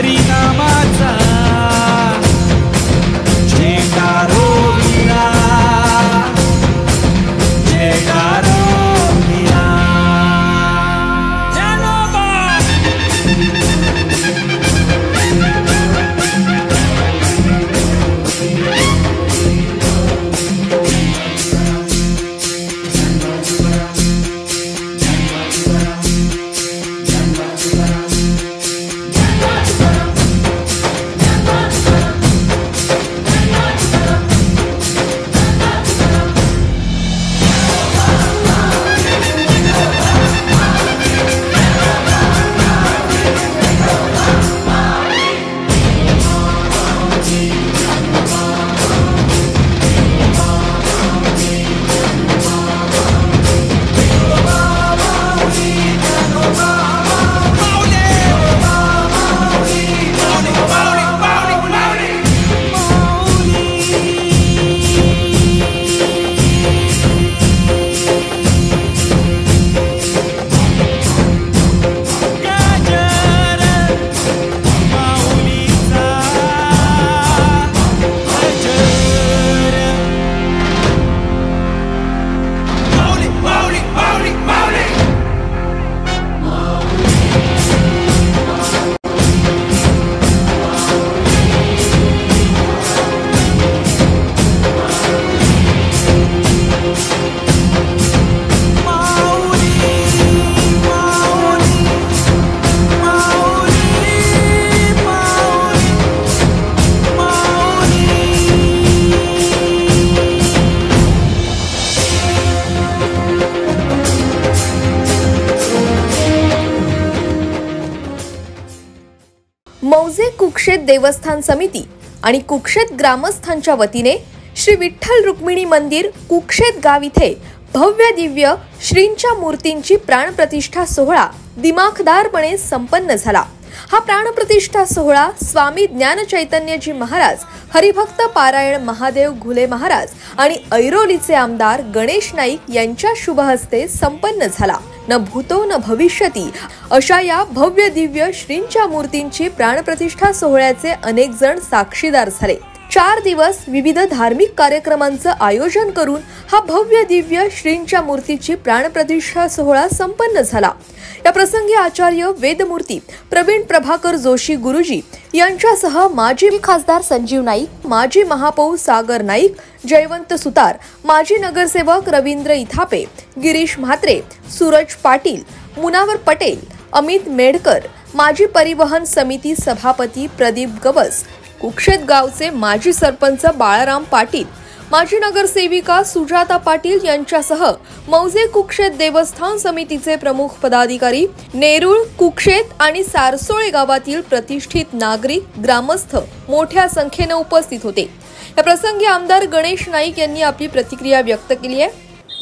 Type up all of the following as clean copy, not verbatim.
हरिनामाचा झेंडा रोविला, झेंडा रोविला. मौजे कुक्षेत देवस्थान समिती आणि कुक्षेत ग्रामस्थांच्या वतीने श्री विठ्ठल रुक्मिणी मंदिर कुक्षेत गाव इथे भव्य दिव्य श्रींच्या मूर्तींची प्राणप्रतिष्ठा सोहळा दिमाखदारपणे संपन्न झाला. हा प्राणप्रतिष्ठा सोहळा स्वामी ज्ञानचैतन्यजी महाराज, हरिभक्त पारायण महादेव घुले महाराज आणि ऐरोलीचे आमदार गणेश नाईक यांच्या शुभ हस्ते संपन्न झाला. न भूतो न भविष्यती अशा या भव्य दिव्य श्रींच्या मूर्तींची प्राणप्रतिष्ठा सोहळ्याचे अनेक जण साक्षीदार झाले. 4 दिवस विविध धार्मिक कार्यक्रमांचं आयोजन करून हा भव्य दिव्य श्रींच्या मूर्तीची प्राणप्रतिष्ठा सोहळा संपन्न झाला. या प्रसंगी आचार्य वेदमूर्ती प्रवीण प्रभाकर जोशी गुरुजी यांच्यासह माजी खासदार संजीव नाईक, माजी महापौर सागर नाईक, जयवंत सुतार, माजी नगरसेवक रवींद्र इथापे, गिरीश म्हात्रे, सूरज पाटील, मुनावर पटेल, अमित मेडकर, माजी परिवहन समिती सभापती प्रदीप गवस, कुक्षेत गावचे माजी सरपंच बाळाराम पाटील, माजी नगरसेविका सुजाता पाटील यांच्यासह मौजे कुक्षेत देवस्थान समितीचे प्रमुख पदाधिकारी, नेरुळ, कुक्षेत आणि सारसोळे गावातील प्रतिष्ठित नागरिक, ग्रामस्थ मोठ्या संख्येने उपस्थित होते. या प्रसंगी आमदार गणेश नाईक यांनी आपली प्रतिक्रिया व्यक्त केली आहे.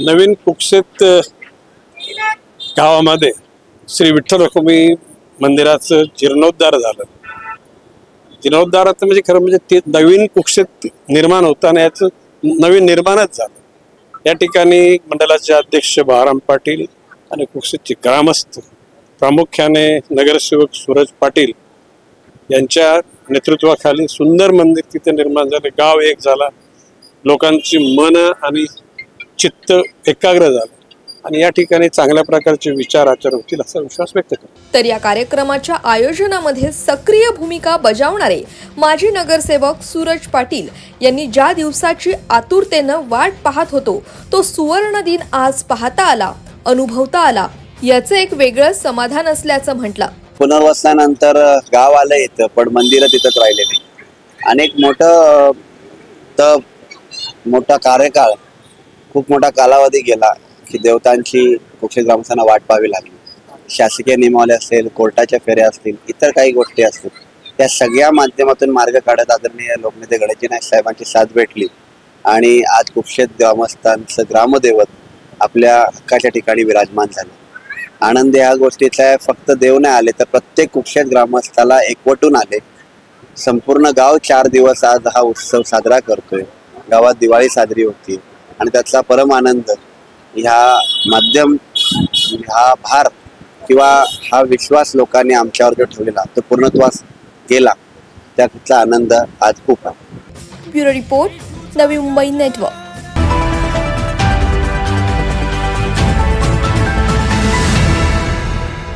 नवीन कुक्षेत गावामध्ये श्री विठ्ठल रुक्मिणी मंदिराचं जीर्णोद्धार झालं. जीर्णोद्धाराचं म्हणजे खरं म्हणजे ते नवीन कुक्षेत निर्माण होताना याचं नवीन निर्माणच झालं. या ठिकाणी मंडळाचे अध्यक्ष बाळाराम पाटील आणि कुक्षेतचे ग्रामस्थ, प्रामुख्याने नगरसेवक सूरज पाटील यांच्या नेतृत्वाखाली सुंदर मंदिर तिथे निर्माण झाले. गाव एक झाला, लोकांची मन आणि चित्त एकाग्र झालं आणि या ठिकाणी चांगल्या प्रकारचे विचार आचार होतील असा विश्वास व्यक्त करतो. तर या कार्यक्रमाच्या आयोजनामध्ये सक्रिय भूमिका बजावणारे माजी नगरसेवक सूरज पाटील यांनी ज्या दिवसाची आतुरतेनं वाट पाहत होतो तो सुवर्ण दिन आज पाहता आला, अनुभवता आला, याचं एक वेगळं समाधान असल्याचं म्हटलं. पुनर्वसनानंतर गाव आलं येतं पण मंदिर तिथंच राहिले नाही. अनेक मोठा कार्यकाळ, खूप मोठा कालावधी गेला की देवतांची कुक्षेत ग्रामस्थांना वाट पाहावी लागली. शासकीय नियमावली असेल, कोर्टाच्या फेऱ्या असतील, इतर काही गोष्टी असतील, त्या सगळ्या माध्यमातून मार्ग काढत आदरणीय लोकनेते गणेश नाईक साहेबांची साथ भेटली आणि आज कुक्षेत ग्रामस्थांचं ग्रामदैवत आपल्या हक्काच्या ठिकाणी विराजमान झालं. आनंद या गोष्टीचा आहे. फक्त देव नाही आले तर प्रत्येक कुक्षेत ग्रामस्थाला एकवटून आले. संपूर्ण गाव 4 दिवस आज हा उत्सव साजरा करतोय. गावात दिवाळी साजरी होती आणि त्यातला परम आनंद हा भार किंवा हा विश्वास लोकांनी आमच्यावर जो ठेवलेला तो पूर्णत्वास केला त्याचा आनंद आज खूप आहे. Bureau report, Navi Mumbai network.